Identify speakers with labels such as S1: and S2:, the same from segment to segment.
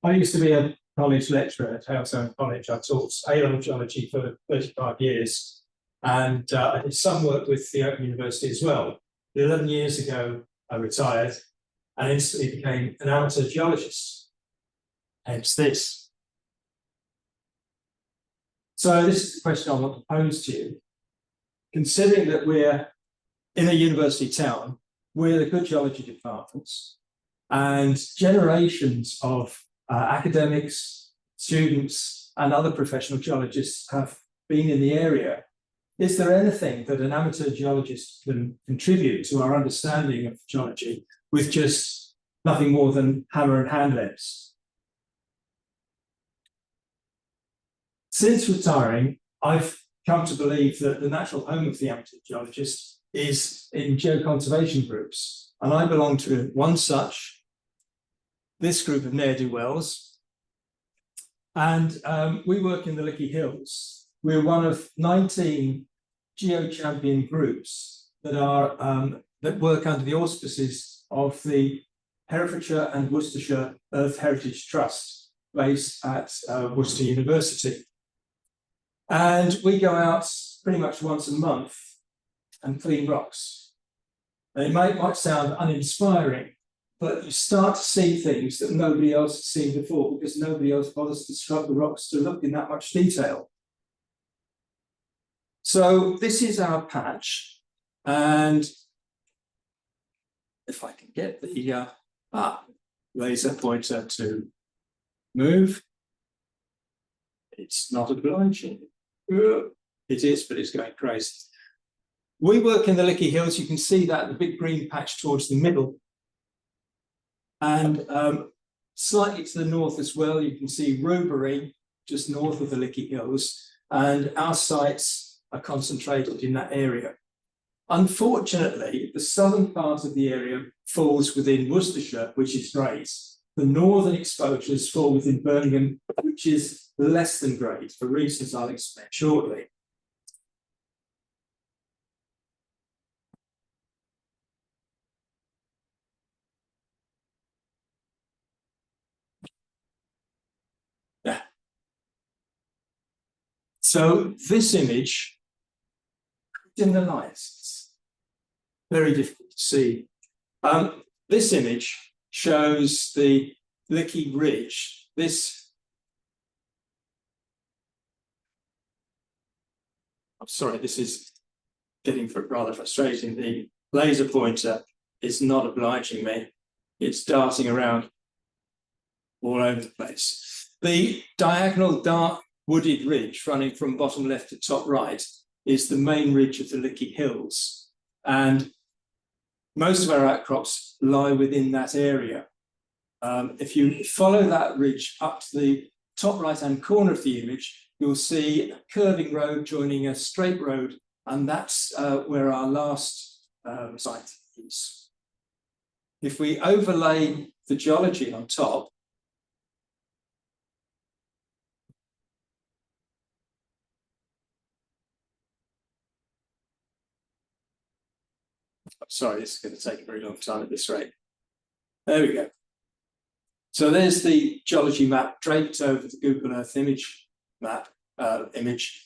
S1: I used to be a college lecturer at Halesowen College. I taught A-level geology for 35 years, and I did some work with the Open University as well. 11 years ago, I retired and instantly became an amateur geologist. Hence this. So this is the question I want to pose to you. Considering that we're in a university town, we're the good geology departments, and generations of academics, students, and other professional geologists have been in the area. Is there anything that an amateur geologist can contribute to our understanding of geology with just nothing more than hammer and hand lens? Since retiring, I've come to believe that the natural home of the amateur geologist is in geoconservation groups, and I belong to one such, this group of ne'er-do-wells, and we work in the Lickey Hills. We're one of 19 geo-champion groups that are that work under the auspices of the Herefordshire and Worcestershire Earth Heritage Trust, based at Worcester University. And we go out pretty much once a month and clean rocks. And it might sound uninspiring, but you start to see things that nobody else has seen before, because nobody else bothers to scrub the rocks to look in that much detail. So this is our patch, and if I can get the laser pointer to move, it's not obliging. It is, but it's going crazy. We work in the Lickey Hills. You can see that the big green patch towards the middle, and slightly to the north as well, you can see Rubery just north of the Lickey Hills, and our sites are concentrated in that area. Unfortunately, the southern part of the area falls within Worcestershire, which is great. The northern exposures fall within Birmingham, which is less than great, for reasons I'll explain shortly. Yeah. So this image, in the lights, it's very difficult to see. This image shows the Lickey Ridge. I'm sorry, this is getting rather frustrating. The laser pointer is not obliging me. It's darting around all over the place. The diagonal dark wooded ridge running from bottom left to top right is the main ridge of the Lickey Hills. And most of our outcrops lie within that area. If you follow that ridge up to the top right-hand corner of the image, you'll see a curving road joining a straight road, and that's where our last site is. If we overlay the geology on top, sorry, this is going to take a very long time at this rate. There we go. So there's the geology map draped over the Google Earth image map image.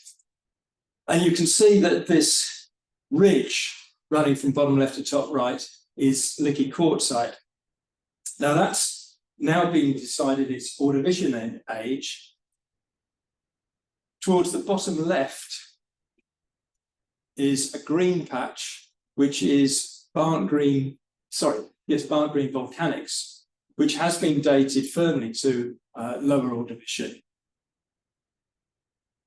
S1: And you can see that this ridge running from bottom left to top right is Lickey quartzite. Now that's now being decided its Ordovician age. Towards the bottom left is a green patch, which is Barnt green volcanics, which has been dated firmly to lower Ordovician.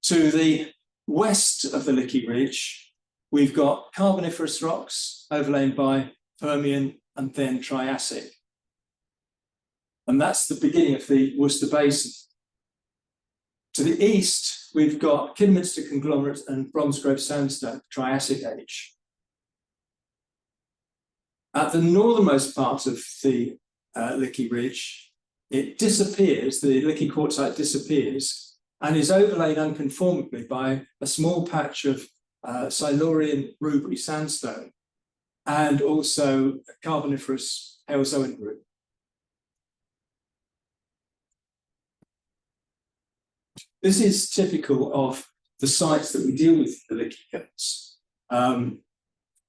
S1: To the west of the Lickey Ridge, we've got Carboniferous rocks overlain by Permian and then Triassic. And that's the beginning of the Worcester Basin. To the east, we've got Kidderminster conglomerate and Bromsgrove sandstone, Triassic age. At the northernmost part of the Lickey Ridge, it disappears, the Lickey quartzite disappears, and is overlaid unconformably by a small patch of Silurian Rubery sandstone and also Carboniferous Halesowen group. This is typical of the sites that we deal with in the Lickey Hills.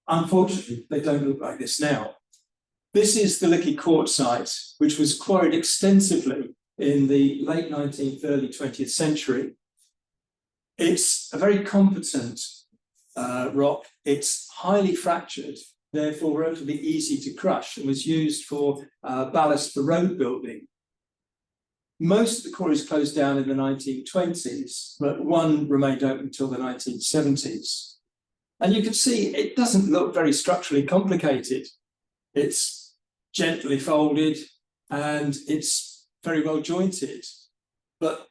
S1: Unfortunately, they don't look like this now. This is the Lickey Quartz site, which was quarried extensively in the late 19th, early 20th century. It's a very competent rock. It's highly fractured, therefore relatively easy to crush, and was used for ballast for road building. Most of the quarries closed down in the 1920s, but one remained open until the 1970s. And you can see it doesn't look very structurally complicated. It's gently folded and it's very well jointed, but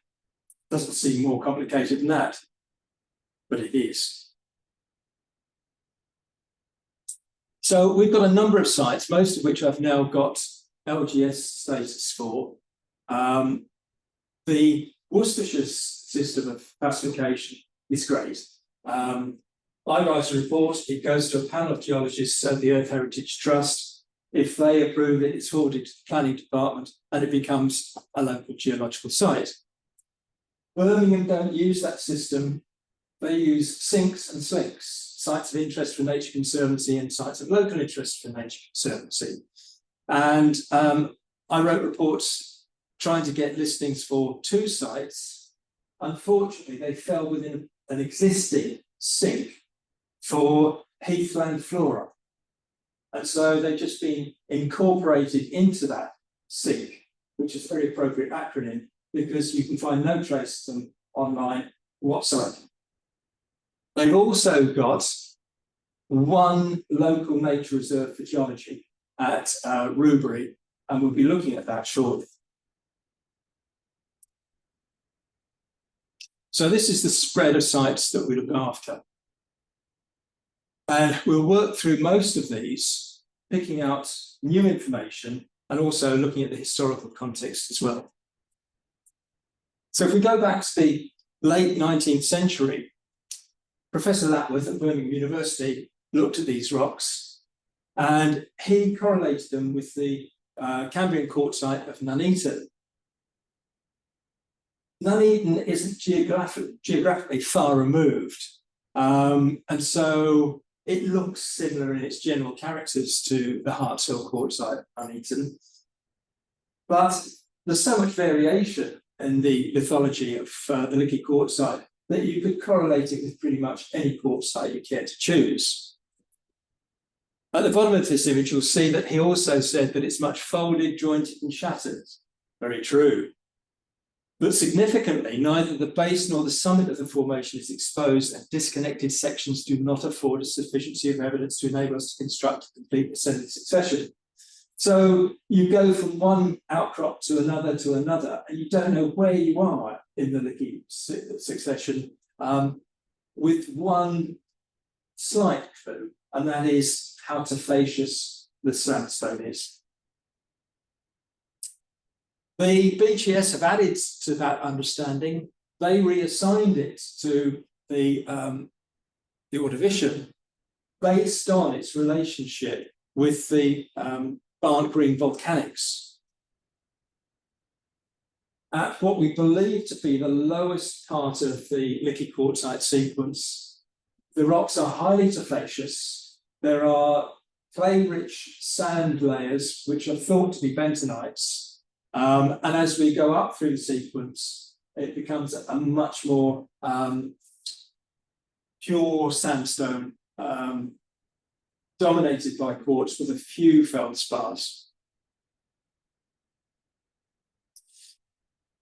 S1: doesn't seem more complicated than that, but it is. So we've got a number of sites, most of which I've now got LGS status for. The Worcestershire system of classification is great. I write a report, it goes to a panel of geologists at the Earth Heritage Trust. If they approve it, it's forwarded to the planning department and it becomes a local geological site. Birmingham don't use that system. They use sinks and slinks, sites of interest for Nature Conservancy and sites of local interest for Nature Conservancy. And I wrote reports trying to get listings for 2 sites. Unfortunately, they fell within an existing sink for heathland flora. And so they've just been incorporated into that sink, which is a very appropriate acronym because you can find no trace of them online whatsoever. They've also got one local nature reserve for geology at Rubery, and we'll be looking at that shortly. So this is the spread of sites that we look after. And we'll work through most of these, picking out new information and also looking at the historical context as well. So if we go back to the late 19th century, Professor Lapworth at Birmingham University looked at these rocks and he correlated them with the Cambrian quartzite of Nuneaton. Nuneaton isn't geographically far removed, and so it looks similar in its general characters to the Hartshill quartzite of Nuneaton. But there's so much variation in the lithology of the Lickey quartzite that you could correlate it with pretty much any quartzite you care to choose. At the bottom of this image, you'll see that he also said that it's much folded, jointed, and shattered. Very true. But significantly, neither the base nor the summit of the formation is exposed, and disconnected sections do not afford a sufficiency of evidence to enable us to construct a complete ascending succession. So you go from one outcrop to another, and you don't know where you are in the Lickey succession with one slight clue, and that is how tophaceous the sandstone is. The BGS have added to that understanding. They reassigned it to the Ordovician based on its relationship with the Barnt green volcanics. At what we believe to be the lowest part of the Lickey quartzite sequence, the rocks are highly tophaceous. There are clay-rich sand layers which are thought to be bentonites. And as we go up through the sequence, it becomes a much more pure sandstone dominated by quartz with a few feldspars.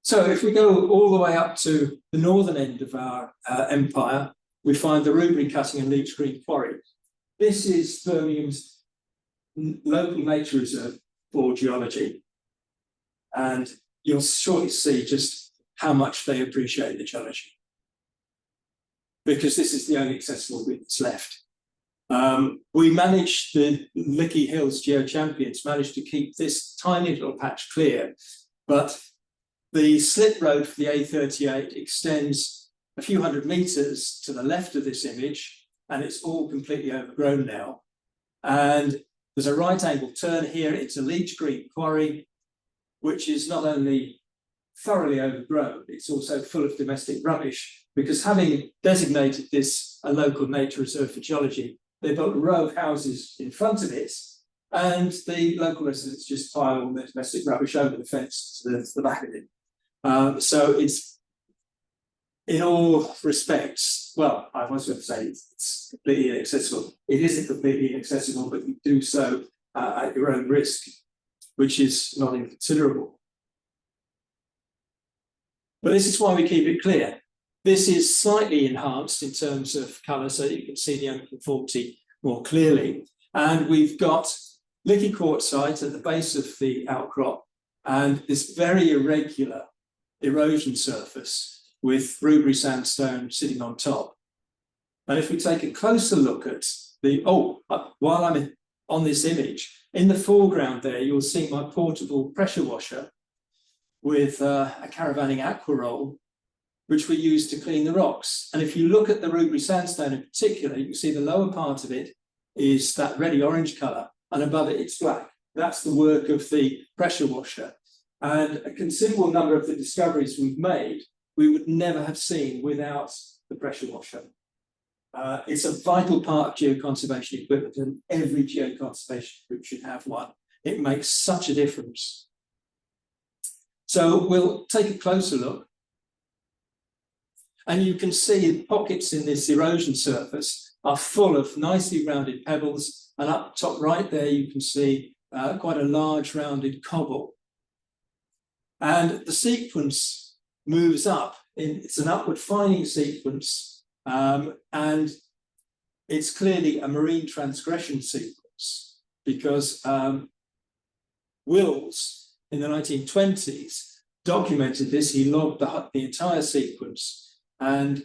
S1: So if we go all the way up to the northern end of our empire, we find the Rubery Cutting and Leach Green Quarry. This is Birmingham's local nature reserve for geology. And you'll shortly see just how much they appreciate the geology, because this is the only accessible bit that's left. We managed, the Lickey Hills Geo Champions managed to keep this tiny little patch clear, but the slip road for the A38 extends a few hundred meters to the left of this image, and it's all completely overgrown now. And there's a right angle turn here into Leach Green Quarry, which is not only thoroughly overgrown. It's also full of domestic rubbish, because having designated this a local nature reserve for geology, they built a row of houses in front of it, and the local residents just pile all their domestic rubbish over the fence to the back of it. So it's, in all respects, well, I was going to say it's completely inaccessible. It isn't completely inaccessible, but you do so at your own risk, which is not inconsiderable. But this is why we keep it clear. This is slightly enhanced in terms of colour, so that you can see the unconformity more clearly. And we've got Lickey quartzite at the base of the outcrop, and this very irregular erosion surface with Rubery sandstone sitting on top. And if we take a closer look at the, while I'm on this image, in the foreground there, you'll see my portable pressure washer with a caravanning aqua roll, which we use to clean the rocks. And if you look at the Rubery sandstone in particular, you can see the lower part of it is that reddy orange colour, and above it, it's black. That's the work of the pressure washer. And a considerable number of the discoveries we've made, we would never have seen without the pressure washer. It's a vital part of geoconservation equipment, and every geoconservation group should have one. It makes such a difference. So we'll take a closer look. And you can see pockets in this erosion surface are full of nicely rounded pebbles, and up top right there you can see quite a large rounded cobble. And the sequence moves up. It's an upward fining sequence, and it's clearly a marine transgression sequence, because Wills in the 1920s documented this. He logged the entire sequence, and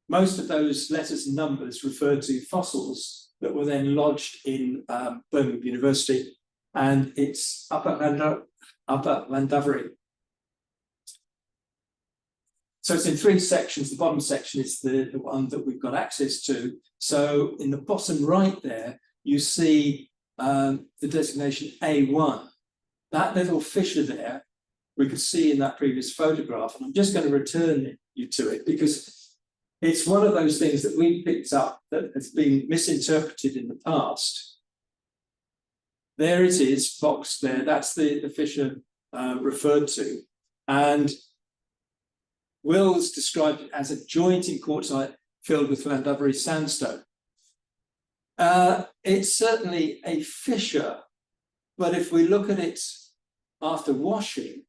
S1: most of those letters and numbers referred to fossils that were then lodged in Birmingham University, and it's Upper Llandovery. So it's in three sections. The bottom section is the one that we've got access to. So in the bottom right there, you see the designation A1. That little fissure there, we could see in that previous photograph. And I'm just going to return you to it, because it's one of those things that we picked up that has been misinterpreted in the past. There it is, boxed there. That's the fissure referred to. And Wills described it as a joint in quartzite filled with Llandovery sandstone. It's certainly a fissure, but if we look at it after washing,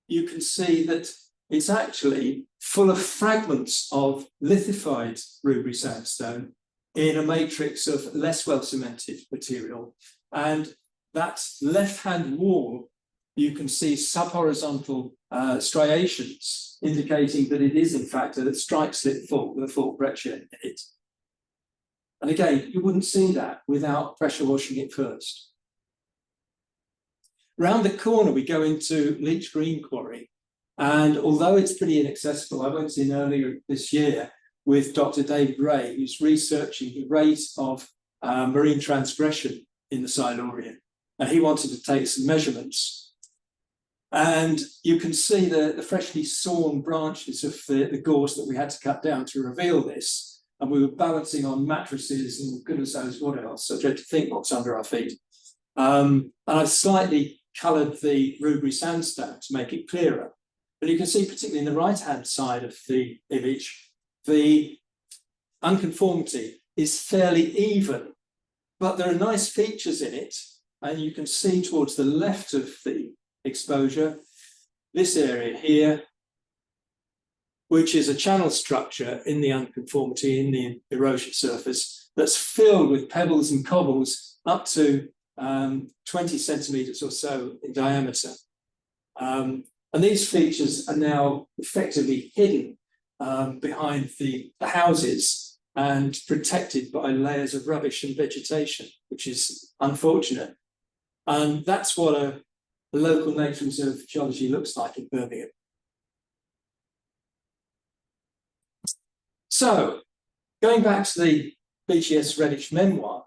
S1: you can see that it's actually full of fragments of lithified Rubery sandstone in a matrix of less well cemented material. And that left-hand wall, you can see subhorizontal striations, indicating that it is in fact a strike slip fault with a fault breccia in it. And again, you wouldn't see that without pressure washing it first. Round the corner, we go into Leach Green quarry. And although it's pretty inaccessible, I went in earlier this year with Dr. David Ray, who's researching the rate of marine transgression in the Silurian. And he wanted to take some measurements. And you can see the freshly sawn branches of the gorse that we had to cut down to reveal this. And we were balancing on mattresses and goodness knows what else. So I dread to think what's under our feet. And I've slightly coloured the Rubery sandstone to make it clearer. But you can see, particularly in the right-hand side of the image, the unconformity is fairly even. But there are nice features in it. And you can see towards the left of the exposure, this area here, which is a channel structure in the unconformity, in the erosion surface, that's filled with pebbles and cobbles up to 20 centimetres or so in diameter. And these features are now effectively hidden behind the houses and protected by layers of rubbish and vegetation, which is unfortunate. And that's what a local nature reserve geology looks like in Birmingham. So, going back to the BGS Redditch memoir,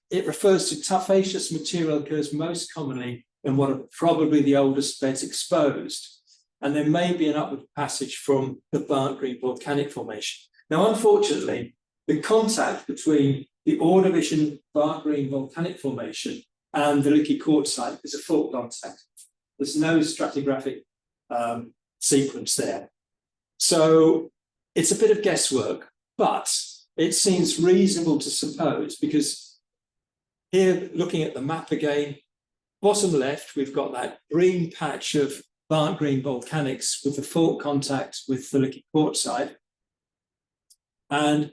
S1: it refers to tuffaceous material occurs most commonly in what are probably the oldest beds exposed. And there may be an upward passage from the Barnt Green volcanic formation. Now, unfortunately, the contact between the Ordovician Barnt Green volcanic formation and the Lickey quartzite is a fault contact. There's no stratigraphic sequence there. So it's a bit of guesswork, but it seems reasonable to suppose, because here, looking at the map again, bottom left, we've got that green patch of Barnt Green volcanics with the fault contact with the Lickey quartzite. And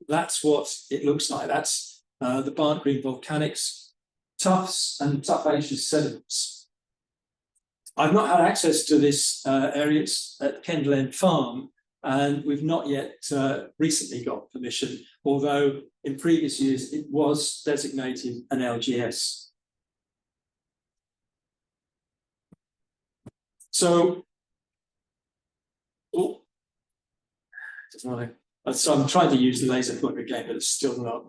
S1: that's what it looks like. That's the Barnt Green volcanics, tuffs and tuff-aceous sediments. I've not had access to this area. It's at Kendal End Farm, and we've not yet recently got permission, although in previous years it was designated an LGS. So, so I'm trying to use the laser pointer again, but it's still not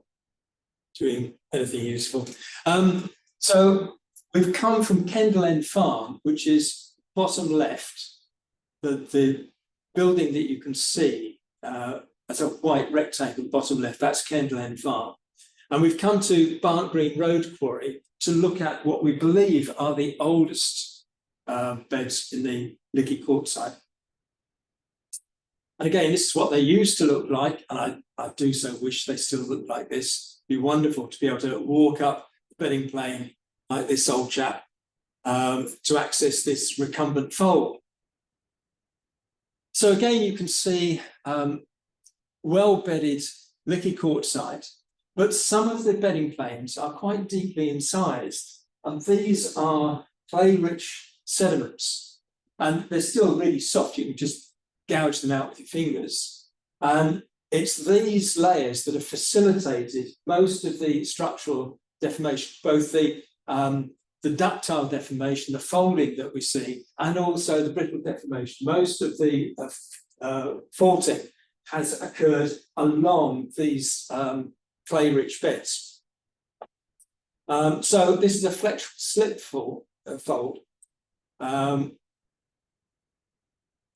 S1: doing anything useful. So we've come from Kendal End Farm, which is bottom left, the building that you can see as a white rectangle bottom left, that's Kendal End Farm. And we've come to Barnt Green Road Quarry to look at what we believe are the oldest beds in the Lickey quartzite. And again, this is what they used to look like, and I do so wish they still look like this. It'd be wonderful to be able to walk up the bedding plane like this old chap to access this recumbent fold. So again, you can see well-bedded Lickey quartzite, but some of the bedding planes are quite deeply incised, and these are clay-rich sediments, and they're still really soft. You can just gouge them out with your fingers. And it's these layers that have facilitated most of the structural deformation, both the ductile deformation, the folding that we see, and also the brittle deformation. Most of the faulting has occurred along these clay-rich beds. So this is a flexural slip fold.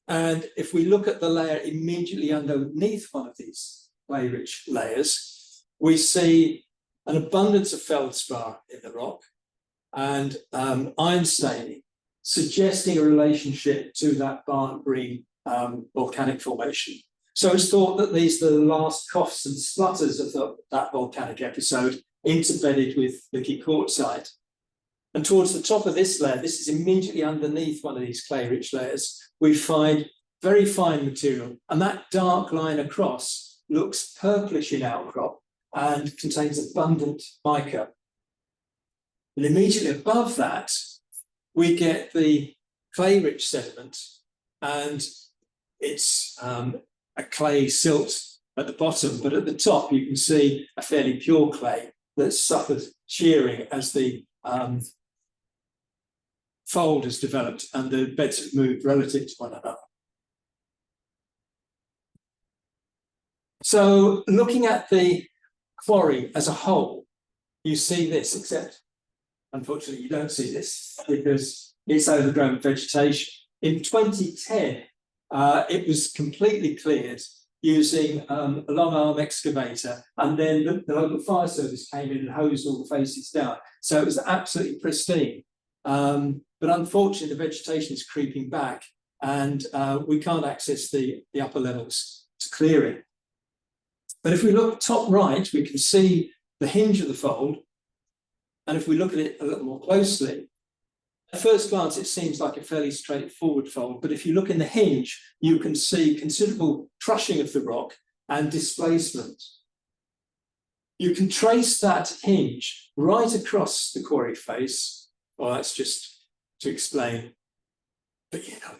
S1: And if we look at the layer immediately underneath one of these clay-rich layers, we see an abundance of feldspar in the rock and iron staining, suggesting a relationship to that Barnt Green volcanic formation. So it's thought that these are the last coughs and splutters of that volcanic episode, interbedded with Lickey quartzite. And towards the top of this layer, this is immediately underneath one of these clay-rich layers, we find very fine material. And that dark line across looks purplish in outcrop and contains abundant mica. And immediately above that, we get the clay-rich sediment, and it's a clay silt at the bottom, but at the top you can see a fairly pure clay that's suffered shearing as the fold has developed and the beds have moved relative to one another. So looking at the quarry as a whole, you see this, except unfortunately you don't see this because it's overgrown vegetation. In 2010, it was completely cleared using a long arm excavator, and then the local fire service came in and hosed all the faces down. So it was absolutely pristine. But unfortunately, the vegetation is creeping back, and we can't access the upper levels to clear it. But if we look top right, we can see the hinge of the fold. And if we look at it a little more closely, at first glance, it seems like a fairly straightforward fold. But if you look in the hinge, you can see considerable crushing of the rock and displacement. You can trace that hinge right across the quarry face. Well, that's just to explain, but you know,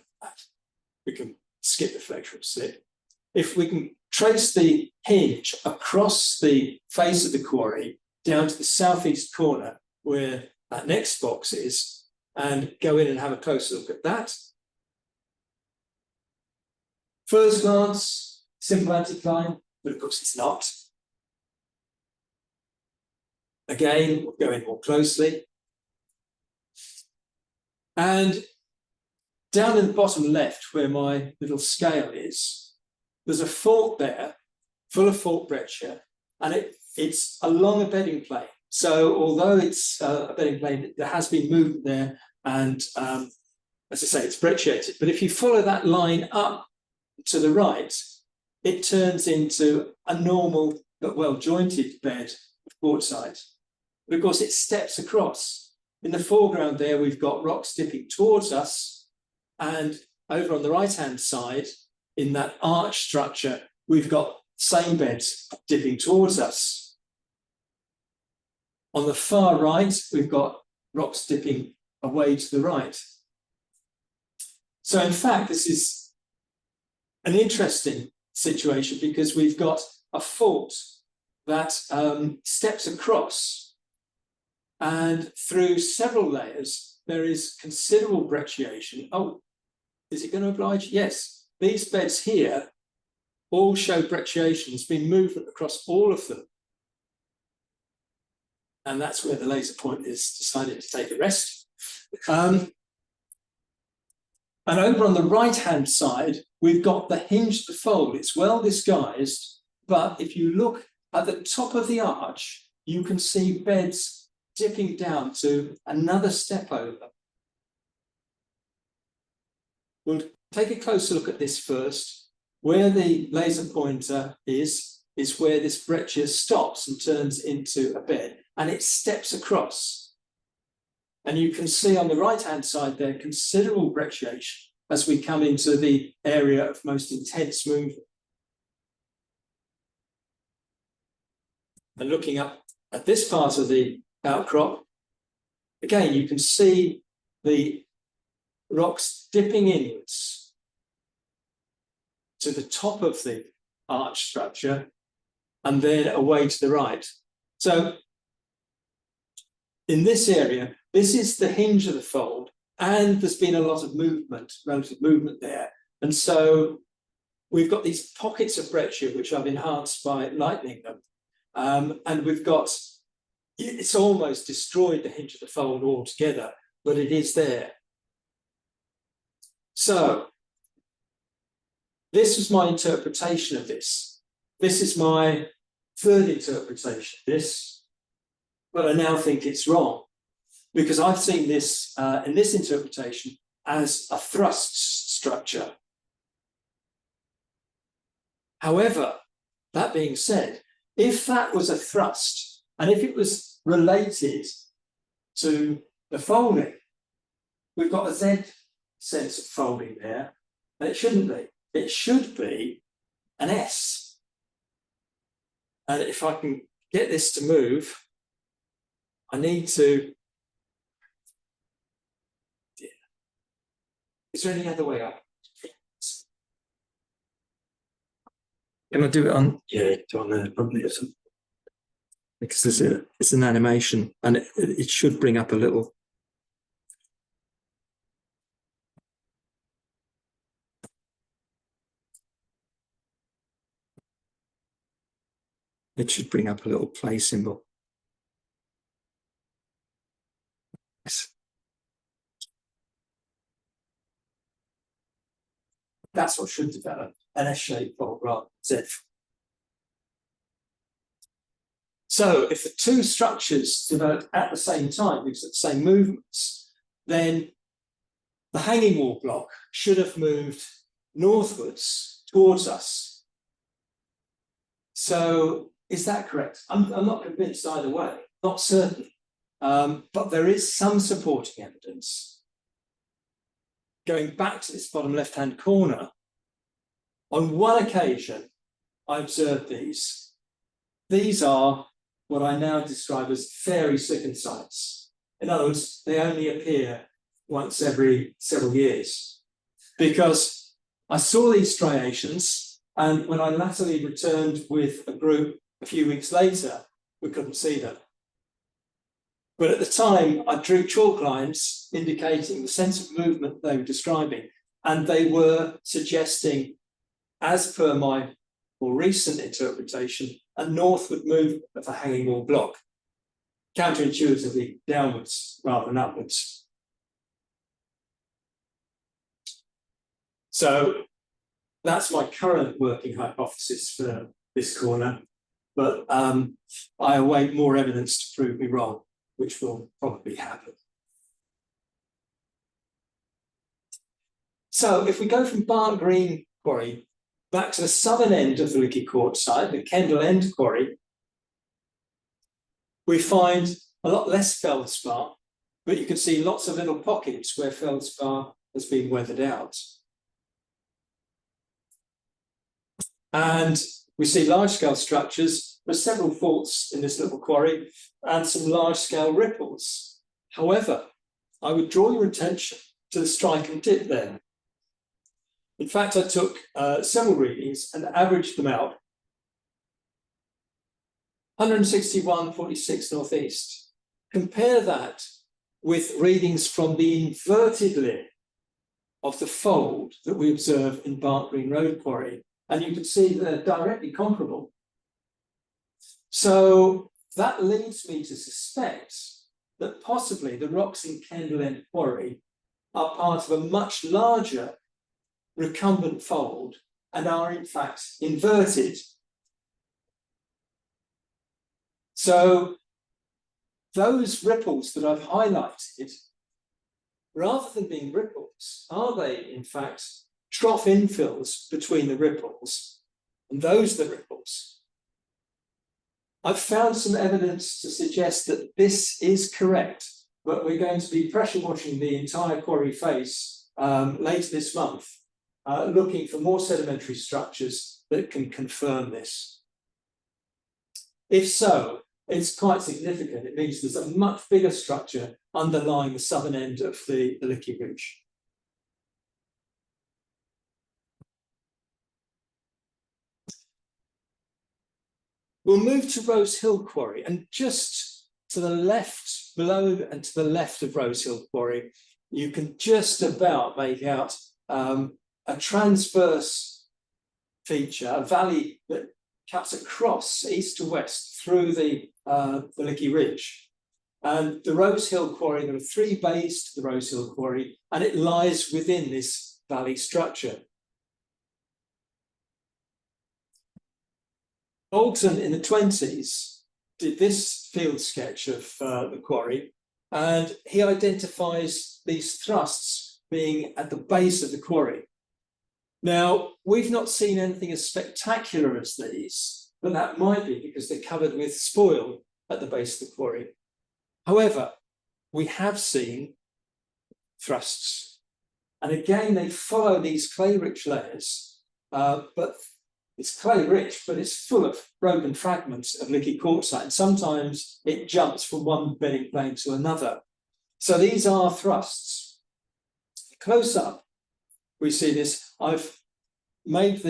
S1: we can skip the flexural slip. If we can trace the hinge across the face of the quarry down to the southeast corner where that next box is, and go in and have a closer look at that. First glance, simple anticline, but of course it's not. Again, we'll go in more closely. And down in the bottom left, where my little scale is, there's a fault there, full of fault breccia, and it's along a bedding plane. So although it's a bedding plane, there has been movement there, and as I say, it's brecciated. But if you follow that line up to the right, it turns into a normal but well-jointed bed of quartzite. But of course, it steps across. In the foreground there, we've got rocks dipping towards us, and over on the right-hand side, in that arch structure, we've got same beds dipping towards us. On the far right, we've got rocks dipping away to the right. So in fact, this is an interesting situation because we've got a fault that steps across, and through several layers, there is considerable brecciation. Oh, is it going to oblige? Yes. These beds here all show brecciation. There's been movement across all of them. And that's where the laser point is decided to take a rest. And over on the right-hand side, we've got the hinge of the fold. It's well disguised, but if you look at the top of the arch, you can see beds dipping down to another step over. We'll take a closer look at this first. Where the laser pointer is where this breccia stops and turns into a bed, and it steps across. And you can see on the right-hand side there considerable brecciation as we come into the area of most intense movement. And looking up at this part of the outcrop, again, you can see the rocks dipping inwards to the top of the arch structure and then away to the right. So in this area, this is the hinge of the fold, and there's been a lot of movement, relative movement there. And so we've got these pockets of breccia which I've enhanced by lightening them. And we've got, it's almost destroyed the hinge of the fold altogether, but it is there. So this was my interpretation of this. This is my third interpretation of this, but I now think it's wrong because I've seen this in this interpretation as a thrust structure. However, that being said, if that was a thrust and if it was related to the folding, we've got a Z sense of folding there, and it shouldn't be. It should be an S. And if I can get this to move, I need to. Is there any other way up? Can I do it on? Yeah, do it on there probably or something. Because it's an animation, and it should bring up a little. It should bring up a little play symbol. Yes. That's what should develop, an S-shaped fold rather than Z. So if the two structures develop at the same time, because at the same movements, then the hanging wall block should have moved northwards towards us. So is that correct? I'm not convinced either way, not certain. But there is some supporting evidence. Going back to this bottom left-hand corner, on one occasion, I observed these. These are what I now describe as fairy second sites. In other words, they only appear once every several years. Because I saw these striations, and when I latterly returned with a group a few weeks later, we couldn't see them. But at the time, I drew chalk lines indicating the sense of movement they were describing, and they were suggesting, as per my more recent interpretation, a northward movement of the hanging wall block, counterintuitively downwards rather than upwards. So that's my current working hypothesis for this corner, but I await more evidence to prove me wrong, which will probably happen. So if we go from Barnt Green quarry back to the southern end of the Lickey quartzite, the Kendal end quarry, we find a lot less feldspar, but you can see lots of little pockets where feldspar has been weathered out. And we see large-scale structures. There's several faults in this little quarry and some large-scale ripples. However, I would draw your attention to the strike and dip there. In fact, I took several readings and averaged them out. 161.46 northeast. Compare that with readings from the inverted limb of the fold that we observe in Barnt Green Road Quarry, and you can see they're directly comparable. So that leads me to suspect that possibly the rocks in Kendal End Quarry are part of a much larger recumbent fold and are in fact inverted. So those ripples that I've highlighted, rather than being ripples, are they in fact trough infills between the ripples? And those are the ripples. I've found some evidence to suggest that this is correct, but we're going to be pressure washing the entire quarry face later this month, looking for more sedimentary structures that can confirm this. If so, it's quite significant. It means there's a much bigger structure underlying the southern end of the Lickey Ridge. We'll move to Rose Hill Quarry, and just to the left, below and to the left of Rose Hill Quarry, you can just about make out a transverse feature, a valley that cuts across east to west through the Lickey Ridge. And the Rose Hill Quarry, there are 3 bays to the Rose Hill Quarry, and it lies within this valley structure. Ogden in the 20s did this field sketch of the quarry, and he identifies these thrusts being at the base of the quarry. Now, we've not seen anything as spectacular as these, but that might be because they're covered with spoil at the base of the quarry. However, we have seen thrusts, and again, they follow these clay-rich layers, but it's clay-rich, but it's full of broken fragments of Lickey quartzite, and sometimes it jumps from one bedding plane to another. So these are thrusts. Close up, we see this. I've made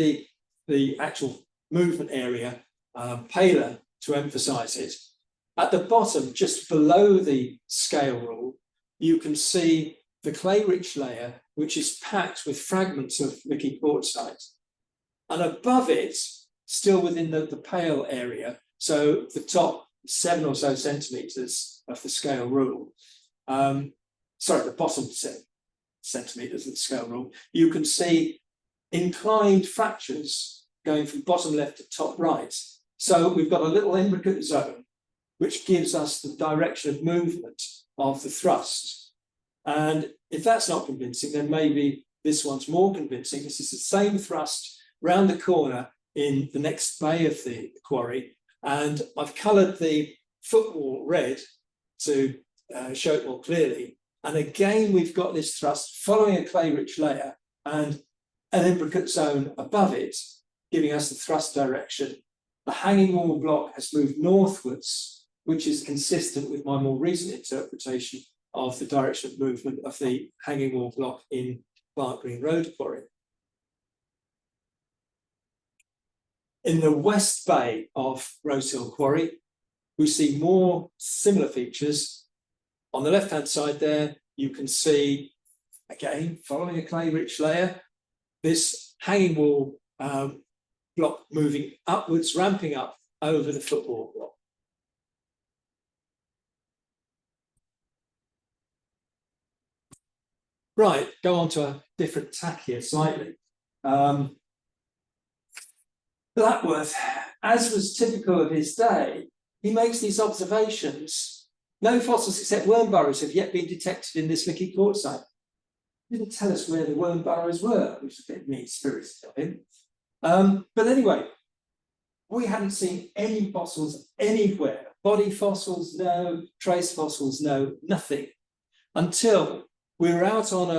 S1: the actual movement area paler to emphasize it. At the bottom, just below the scale rule, you can see the clay-rich layer, which is packed with fragments of Lickey quartzite. And above it, still within the pale area, so the top 7 or so centimetres of the scale rule, the bottom 7 centimetres of the scale rule, you can see inclined fractures going from bottom left to top right. So we've got a little imbricate zone, which gives us the direction of movement of the thrust. And if that's not convincing, then maybe this one's more convincing. This is the same thrust round the corner in the next bay of the quarry, and I've coloured the footwall red to show it more clearly. And again, we've got this thrust following a clay-rich layer and an imbricate zone above it, giving us the thrust direction. The hanging wall block has moved northwards, which is consistent with my more recent interpretation of the direction of movement of the hanging wall block in Barnt Green Road Quarry. In the west bay of Rose Hill Quarry, we see more similar features. On the left-hand side there, you can see, again, following a clay-rich layer, this hanging wall block moving upwards, ramping up over the footwall block. Right, go on to a different tack here slightly. Blackworth, as was typical of his day, he makes these observations. No fossils except worm burrows have yet been detected in this Lickey quartzite. He didn't tell us where the worm burrows were, which is a bit mean-spirited of him. But anyway, we hadn't seen any fossils anywhere. Body fossils, no. Trace fossils, no. Nothing. Until we were out on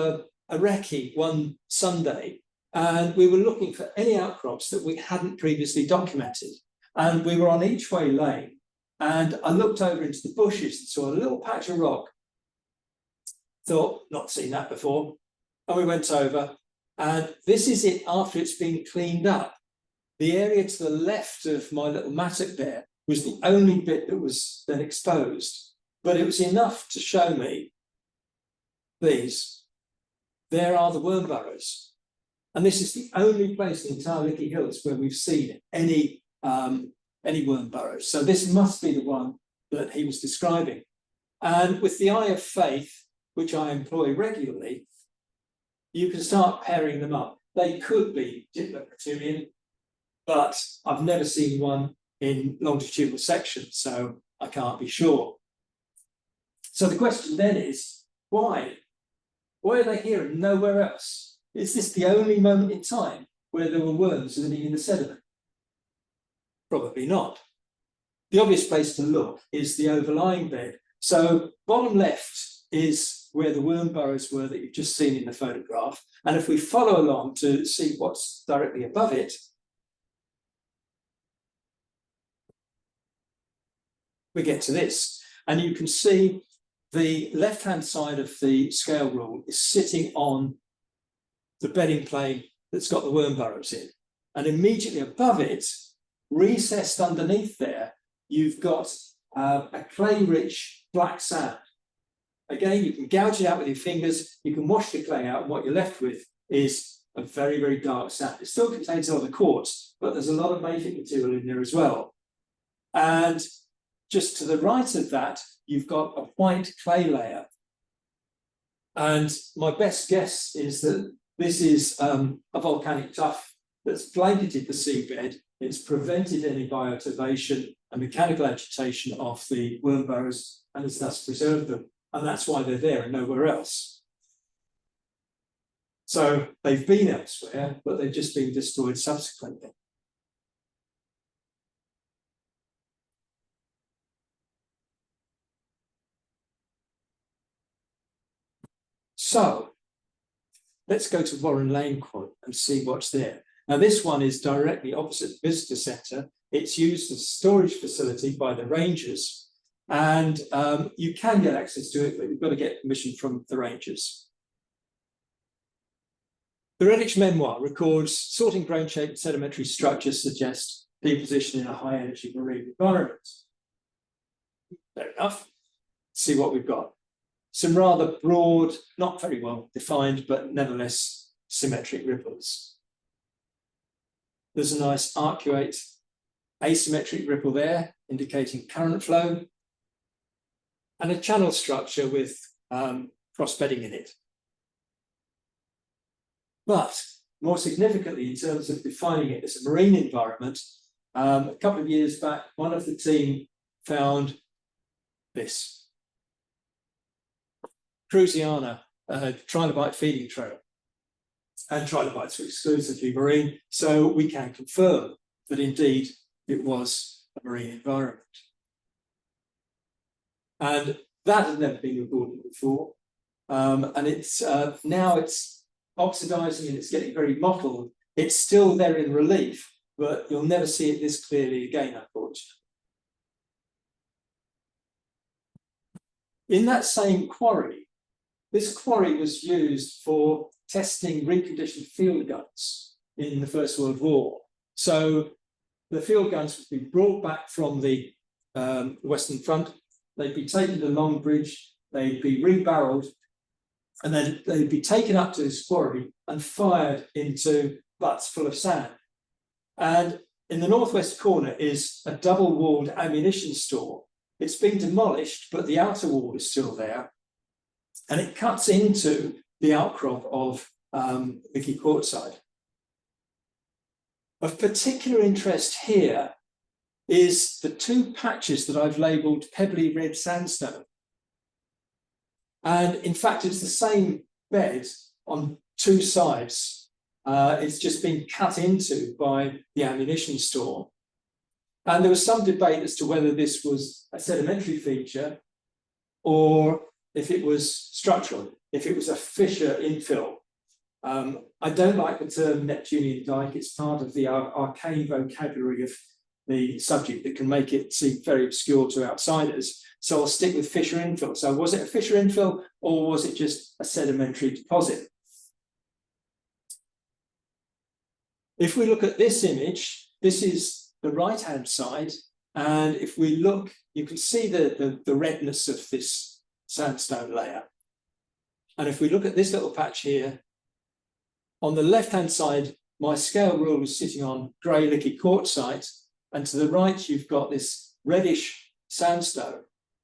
S1: a recce one Sunday, and we were looking for any outcrops that we hadn't previously documented. And we were on Each Way Lane, and I looked over into the bushes and saw a little patch of rock. Thought, not seen that before. And we went over, and this is it after it's been cleaned up. The area to the left of my little mattock there was the only bit that was then exposed, but it was enough to show me these. There are the worm burrows. And this is the only place in the entire Lickey Hills where we've seen any worm burrows. So this must be the one that he was describing. And with the eye of faith, which I employ regularly, you can start pairing them up. They could be Diplopaturian, but I've never seen one in longitudinal sections, so I can't be sure. So the question then is, why? Why are they here and nowhere else? Is this the only moment in time where there were worms living in the sediment? Probably not. The obvious place to look is the overlying bed. So bottom left is where the worm burrows were that you've just seen in the photograph. And if we follow along to see what's directly above it, we get to this. And you can see the left-hand side of the scale rule is sitting on the bedding plane that's got the worm burrows in. And immediately above it, recessed underneath there, you've got a clay-rich black sand. Again, you can gouge it out with your fingers, you can wash the clay out, and what you're left with is a very, very dark sand. It still contains a lot of quartz, but there's a lot of mafic material in there as well. And just to the right of that, you've got a white clay layer. And my best guess is that this is a volcanic tuff that's blanketed the seabed. It's prevented any bioturbation and mechanical agitation of the worm burrows and has thus preserved them. And that's why they're there and nowhere else. So they've been elsewhere, but they've just been destroyed subsequently. So let's go to Warren Lane Quarry and see what's there. Now, this one is directly opposite the visitor centre. It's used as a storage facility by the rangers, and you can get access to it, but you've got to get permission from the rangers. The Redditch memoir records sorting grain-shaped sedimentary structures suggest deposition in a high-energy marine environment. Fair enough. Let's see what we've got. Some rather broad, not very well defined, but nevertheless symmetric ripples. There's a nice arcuate asymmetric ripple there, indicating current flow, and a channel structure with cross-bedding in it. But more significantly, in terms of defining it as a marine environment, a couple of years back, one of the team found this. Cruziana, trilobite feeding trail. And trilobites are exclusively marine, so we can confirm that indeed it was a marine environment. And that had never been recorded before. And it's now it's oxidizing and it's getting very mottled. It's still there in relief, but you'll never see it this clearly again, unfortunately. In that same quarry, this quarry was used for testing reconditioned field guns in the First World War. So the field guns would be brought back from the Western Front, they'd be taken to Longbridge, they'd be rebarreled, and then they'd be taken up to this quarry and fired into butts full of sand. And in the northwest corner is a double-walled ammunition store. It's been demolished, but the outer wall is still there. And it cuts into the outcrop of Lickey quartzite. Of particular interest here is the two patches that I've labelled pebbly red sandstone. And in fact, it's the same bed on two sides. It's just been cut into by the ammunition store. And there was some debate as to whether this was a sedimentary feature or if it was structural, if it was a fissure infill. I don't like the term Neptunian dike. It's part of the arcane vocabulary of the subject that can make it seem very obscure to outsiders. So I'll stick with fissure infill. So was it a fissure infill or was it just a sedimentary deposit? If we look at this image, this is the right-hand side. And if we look, you can see the redness of this sandstone layer. And if we look at this little patch here, on the left-hand side, my scale rule is sitting on grey Lickey quartzite. And to the right, you've got this reddish sandstone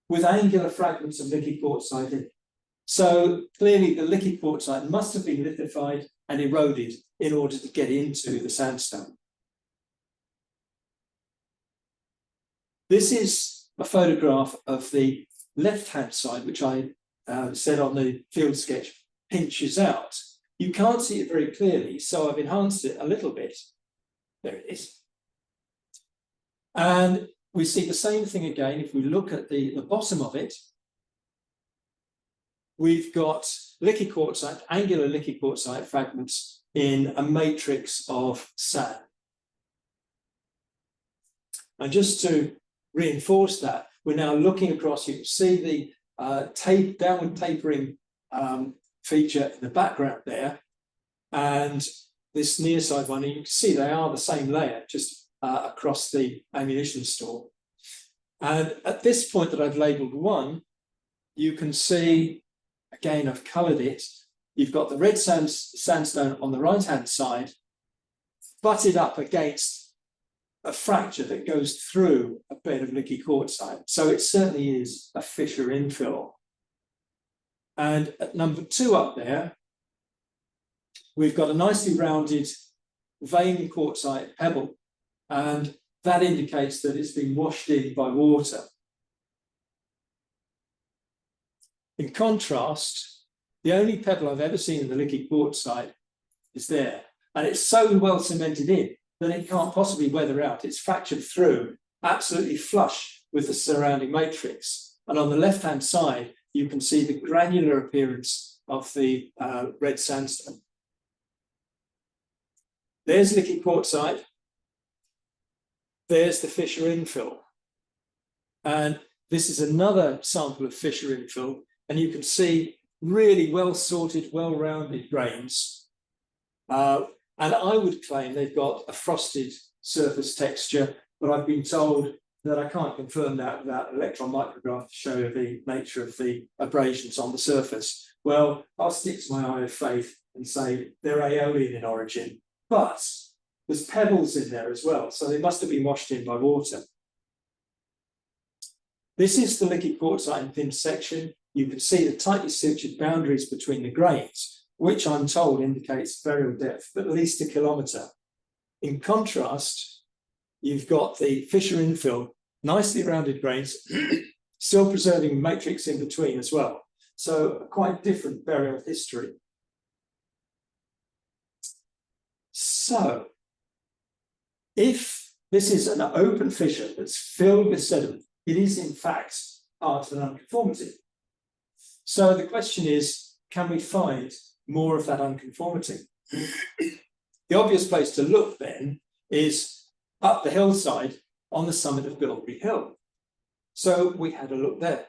S1: with angular fragments of Lickey quartzite in it. So clearly the Lickey quartzite must have been lithified and eroded in order to get into the sandstone. This is a photograph of the left-hand side, which I said on the field sketch pinches out. You can't see it very clearly, so I've enhanced it a little bit. There it is. And we see the same thing again if we look at the bottom of it. We've got Lickey quartzite, angular Lickey quartzite fragments in a matrix of sand. And just to reinforce that, we're now looking across, you can see the downward tapering feature in the background there, and this near side one, you can see they are the same layer, just across the ammunition store. And at this point that I've labelled 1, you can see, again, I've coloured it, you've got the red sandstone on the right-hand side, butted up against a fracture that goes through a bed of Lickey quartzite. So it certainly is a fissure infill. And at number 2 up there, we've got a nicely rounded vein quartzite pebble, and that indicates that it's been washed in by water. In contrast, the only pebble I've ever seen in the Lickey quartzite is there, and it's so well cemented in that it can't possibly weather out. It's fractured through, absolutely flush with the surrounding matrix. And on the left-hand side, you can see the granular appearance of the red sandstone. There's Lickey quartzite. There's the fissure infill. And this is another sample of fissure infill. And you can see really well-sorted, well-rounded grains. And I would claim they've got a frosted surface texture, but I've been told that I can't confirm that without electron micrograph to show the nature of the abrasions on the surface. Well, I'll stick to my eye of faith and say they're aeolian in origin, but there's pebbles in there as well, so they must have been washed in by water. This is the Lickey quartzite in thin section. You can see the tightly sutured boundaries between the grains, which I'm told indicates burial depth of at least 1 kilometre. In contrast, you've got the fissure infill, nicely rounded grains, still preserving matrix in between as well. So a quite different burial history. So if this is an open fissure that's filled with sediment, it is in fact part of an unconformity. So the question is, can we find more of that unconformity? The obvious place to look then is up the hillside on the summit of Bilberry Hill. So we had a look there.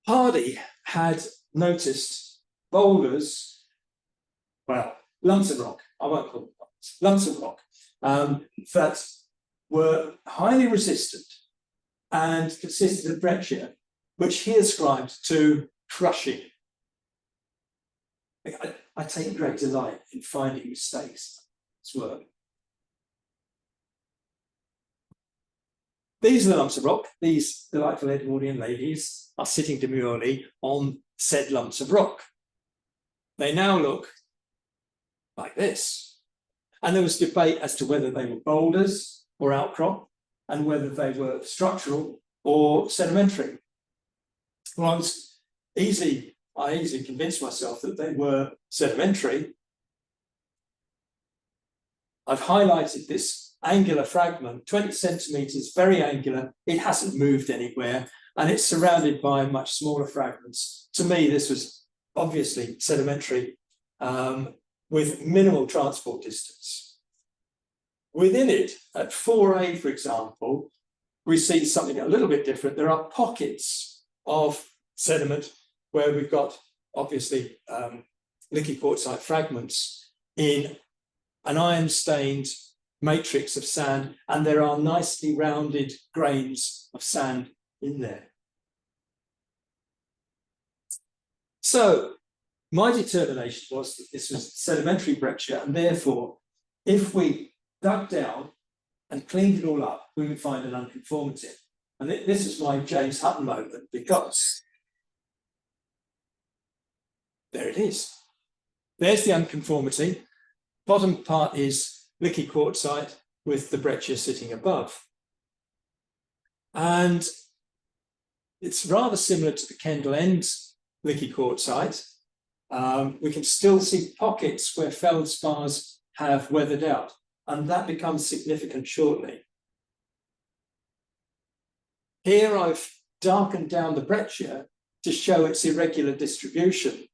S1: Hardy had noticed boulders, well, lumps of rock, I won't call them lumps of rock, that were highly resistant and consisted of breccia, which he ascribed to crushing. I take great delight in finding mistakes in this work. These are the lumps of rock. These delightful Edwardian ladies are sitting demurely on said lumps of rock. They now look like this. And there was debate as to whether they were boulders or outcrop, and whether they were structural or sedimentary. Well, I easily convinced myself that they were sedimentary. I've highlighted this angular fragment, 20 centimeters, very angular. It hasn't moved anywhere, and it's surrounded by much smaller fragments. To me, this was obviously sedimentary with minimal transport distance. Within it, at 4A, for example, we see something a little bit different. There are pockets of sediment where we've got, obviously, Lickey quartzite fragments in an iron-stained matrix of sand, and there are nicely rounded grains of sand in there. So my determination was that this was sedimentary breccia, and therefore, if we dug down and cleaned it all up, we would find an unconformity. And this is my James Hutton moment, because there it is. There's the unconformity. Bottom part is Lickey quartzite with the breccia sitting above. And it's rather similar to the Kendal end Lickey quartzite. We can still see pockets where feldspars have weathered out, and that becomes significant shortly. Here I've darkened down the breccia to show its irregular distribution.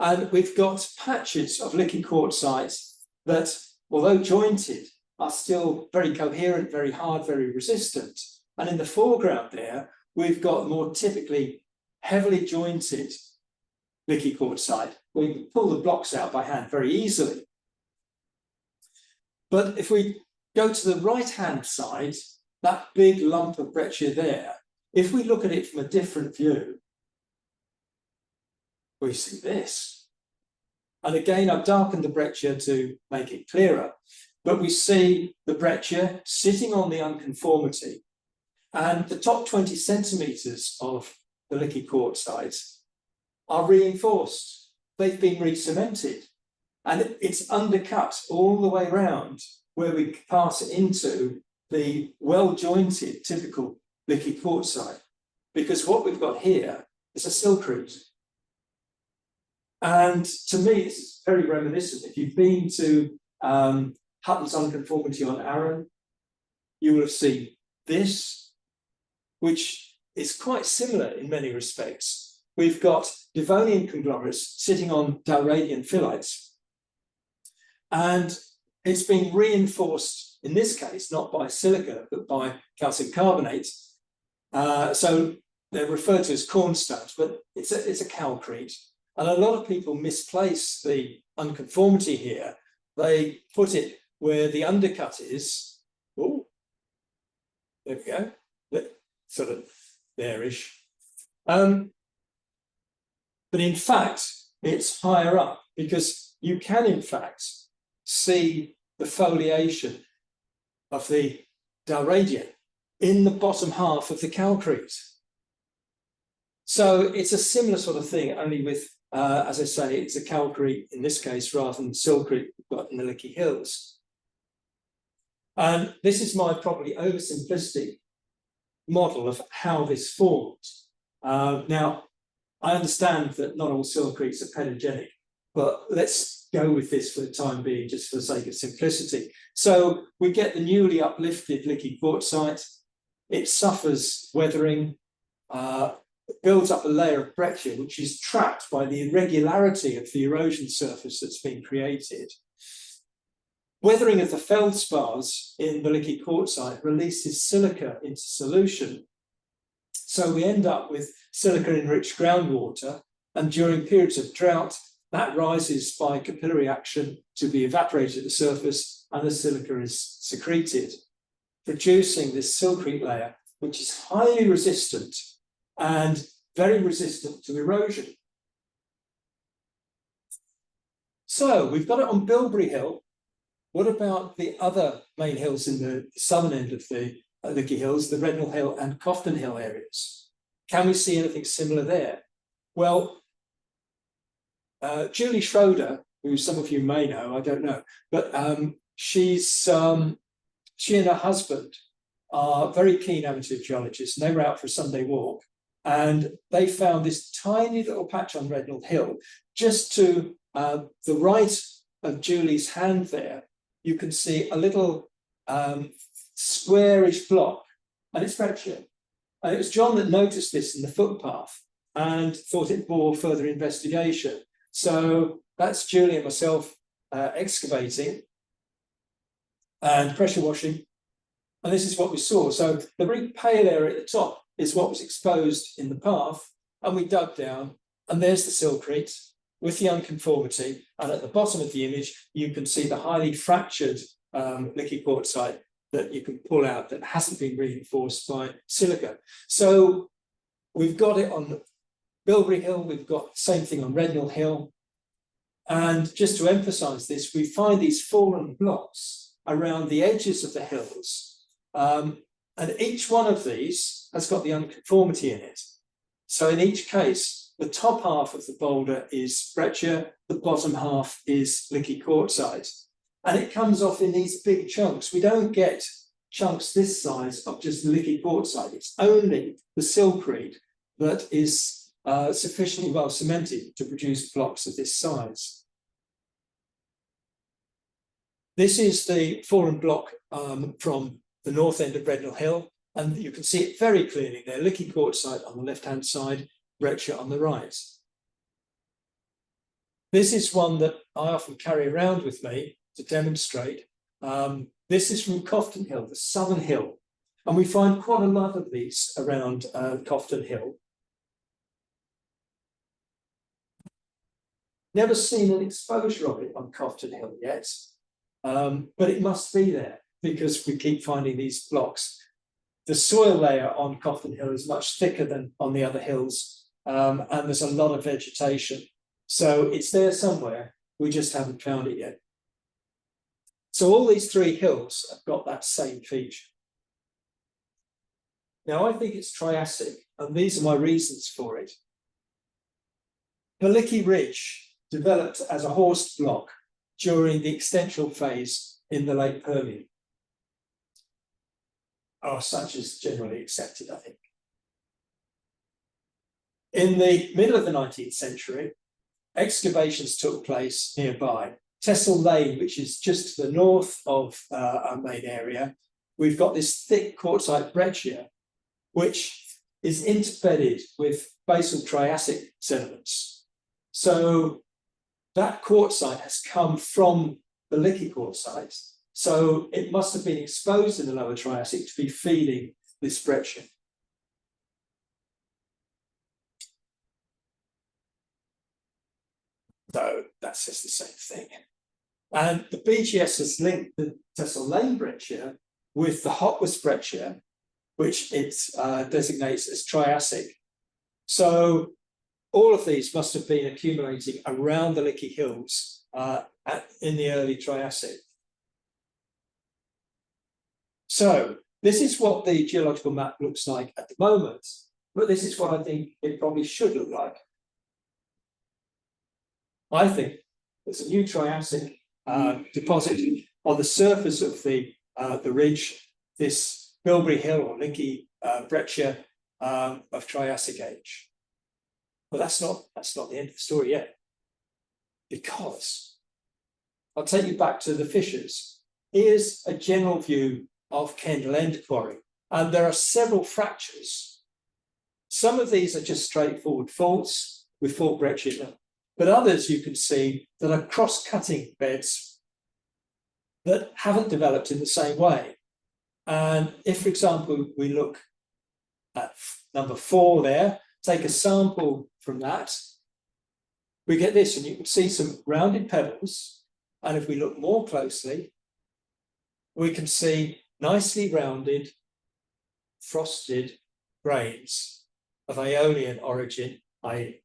S1: And we've got patches of Lickey quartzite that, although jointed, are still very coherent, very hard, very resistant. And in the foreground there, we've got more typically heavily jointed Lickey quartzite. We can pull the blocks out by hand very easily. But if we go to the right-hand side, that big lump of breccia there, if we look at it from a different view, we see this. And again, I've darkened the breccia to make it clearer, but we see the breccia sitting on the unconformity, and the top 20 centimeters of the Lickey quartzite are reinforced. They've been re-cemented, and it's undercut all the way around where we pass it into the well-jointed typical Lickey quartzite, because what we've got here is a Silcrete. And to me, this is very reminiscent. If you've been to Hutton's unconformity on Arran, you will have seen this, which is quite similar in many respects. We've got Devonian conglomerates sitting on Dalradian phyllites, and it's been reinforced, in this case, not by silica, but by calcium carbonate. So they're referred to as cornstones, but it's a calcrete. And a lot of people misplace the unconformity here. They put it where the undercut is. Oh, there we go. Sort of there-ish. But in fact, it's higher up, because you can, in fact, see the foliation of the Dalradian in the bottom half of the calcrete. So it's a similar sort of thing, only with, as I say, it's a calcrete in this case rather than Silcrete we've got in the Lickey Hills. And this is my probably oversimplistic model of how this formed. Now, I understand that not all Silcretes are pedogenic, but let's go with this for the time being, just for the sake of simplicity. So we get the newly uplifted Lickey quartzite. It suffers weathering, builds up a layer of breccia, which is trapped by the irregularity of the erosion surface that's been created. Weathering of the feldspars in the Lickey quartzite releases silica into solution. So we end up with silica-enriched groundwater, and during periods of drought, that rises by capillary action to be evaporated at the surface, and the silica is secreted, producing this Silcrete layer, which is highly resistant and very resistant to erosion. So we've got it on Bilberry Hill. What about the other main hills in the southern end of the Lickey Hills, the Rednall Hill and Cofton Hill areas. Can we see anything similar there? Well, Julie Schroeder, who some of you may know, I don't know, but she and her husband are very keen amateur geologists, and they were out for a Sunday walk, and they found this tiny little patch on Rednall Hill, just to the right of Julie's hand there. You can see a little squarish block, and it's fractured. And it was John that noticed this in the footpath and thought it bore further investigation. So that's Julie and myself excavating and pressure washing. And this is what we saw. So the very pale area at the top is what was exposed in the path. And we dug down, and there's the Silcrete with the unconformity. And at the bottom of the image, you can see the highly fractured Lickey quartzite that you can pull out that hasn't been reinforced by silica. So we've got it on Bilberry Hill, we've got the same thing on Rednall Hill. And just to emphasize this, we find these fallen blocks around the edges of the hills. And each one of these has got the unconformity in it. So in each case, the top half of the boulder is breccia, the bottom half is Lickey quartzite. And it comes off in these big chunks. We don't get chunks this size of just Lickey quartzite. It's only the Silcrete that is sufficiently well cemented to produce blocks of this size. This is the fallen block from the north end of Rednall Hill, and you can see it very clearly there. Lickey quartzite on the left-hand side, breccia on the right. This is one that I often carry around with me to demonstrate. This is from Cofton Hill, the southern hill, and we find quite a lot of these around Cofton Hill. Never seen an exposure of it on Cofton Hill yet, but it must be there because we keep finding these blocks. The soil layer on Cofton Hill is much thicker than on the other hills, and there's a lot of vegetation. So it's there somewhere, we just haven't found it yet. So all these three hills have got that same feature. Now I think it's Triassic, and these are my reasons for it. The Lickey Ridge developed as a horst block during the extensional phase in the late Permian. Or such is generally accepted, I think. In the middle of the 19th century, excavations took place nearby. Tessel Lane, which is just to the north of our main area, we've got this thick quartzite breccia, which is interbedded with basal Triassic sediments. So that quartzite has come from the Lickey quartzite. So it must have been exposed in the lower Triassic to be feeding this breccia. So that says the same thing. And the BGS has linked the Tessel Lane breccia with the Hotworth breccia, which it designates as Triassic. So all of these must have been accumulating around the Lickey Hills in the early Triassic. So this is what the geological map looks like at the moment, but this is what I think it probably should look like. I think there's a new Triassic deposit on the surface of the ridge, this Bilberry Hill or Lickey breccia of Triassic age. But that's not the end of the story yet, because I'll take you back to the fissures. Here's a general view of Kendal End Quarry, and there are several fractures. Some of these are just straightforward faults with fault breccia, but others you can see that are cross-cutting beds that haven't developed in the same way. And if, for example, we look at number 4 there, take a sample from that, we get this, and you can see some rounded pebbles. And if we look more closely, we can see nicely rounded, frosted grains of Aeolian origin, I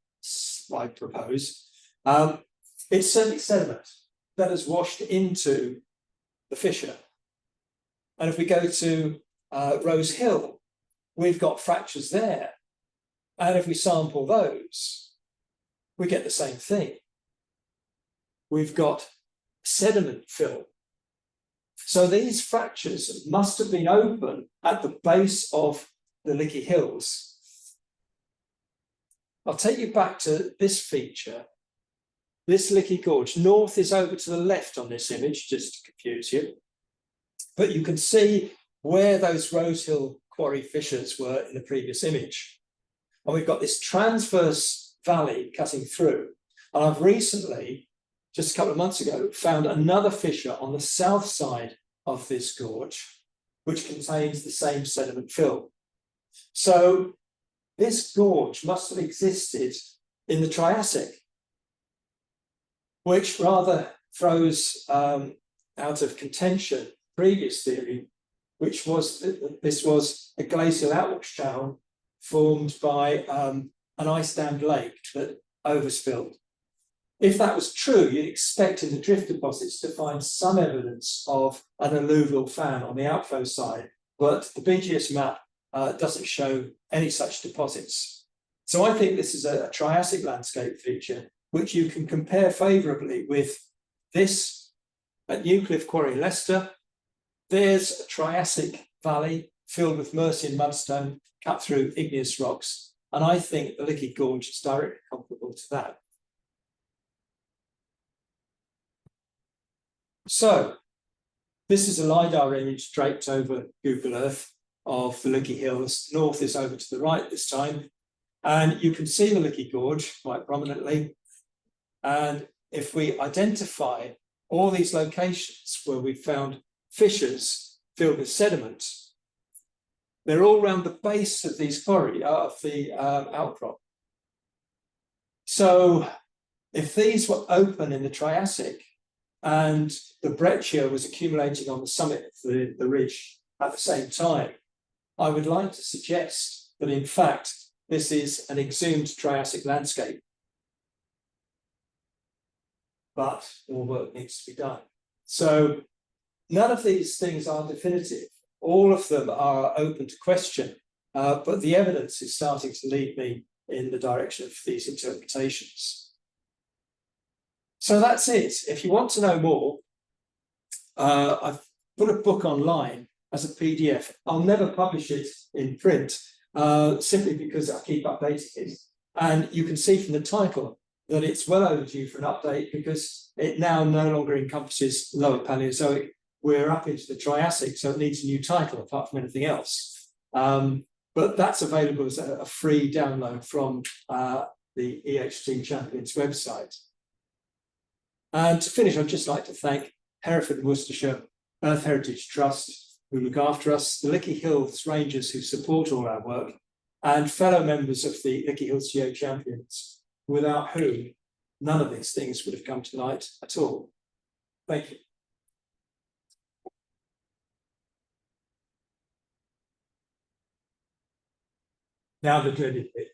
S1: propose. It's certainly sediment that has washed into the fissure. And if we go to Rose Hill, we've got fractures there. And if we sample those, we get the same thing. We've got sediment fill. So these fractures must have been open at the base of the Lickey Hills. I'll take you back to this feature, this Lickey Gorge. North is over to the left on this image, just to confuse you. But you can see where those Rose Hill quarry fissures were in the previous image. And we've got this transverse valley cutting through. And I've recently, just a couple of months ago, found another fissure on the south side of this gorge, which contains the same sediment fill. So this gorge must have existed in the Triassic, which rather throws out of contention previous theory, which was that this was a glacial outwash channel formed by an ice-dammed lake that overspilled. If that was true, you'd expect in the drift deposits to find some evidence of an alluvial fan on the outflow side, but the BGS map doesn't show any such deposits. So I think this is a Triassic landscape feature, which you can compare favourably with this at Newcliffe Quarry in Leicester. There's a Triassic valley filled with Mercian mudstone cut through igneous rocks, and I think the Lickey Gorge is directly comparable to that. So this is a LiDAR image draped over Google Earth of the Lickey Hills. North is over to the right this time, and you can see the Lickey Gorge quite prominently. And if we identify all these locations where we found fissures filled with sediment, they're all around the base of these quarry, of the outcrop. So if these were open in the Triassic and the breccia was accumulating on the summit of the ridge at the same time, I would like to suggest that in fact this is an exhumed Triassic landscape. But more work needs to be done. So none of these things are definitive. All of them are open to question, but the evidence is starting to lead me in the direction of these interpretations. So that's it. If you want to know more, I've put a book online as a PDF. I'll never publish it in print, simply because I keep updating it. And you can see from the title that it's well overdue for an update, because it now no longer encompasses Lower Paleozoic. We're up into the Triassic, so it needs a new title apart from anything else. But that's available as a free download from the EHT Champions website. And to finish, I'd just like to thank Hereford and Worcestershire Earth Heritage Trust, who look after us, the Lickey Hills Rangers, who support all our work, and fellow members of the Lickey Hills Geo Champions, without whom none of these things would have come to light at all. Thank you. Now the dreaded bit.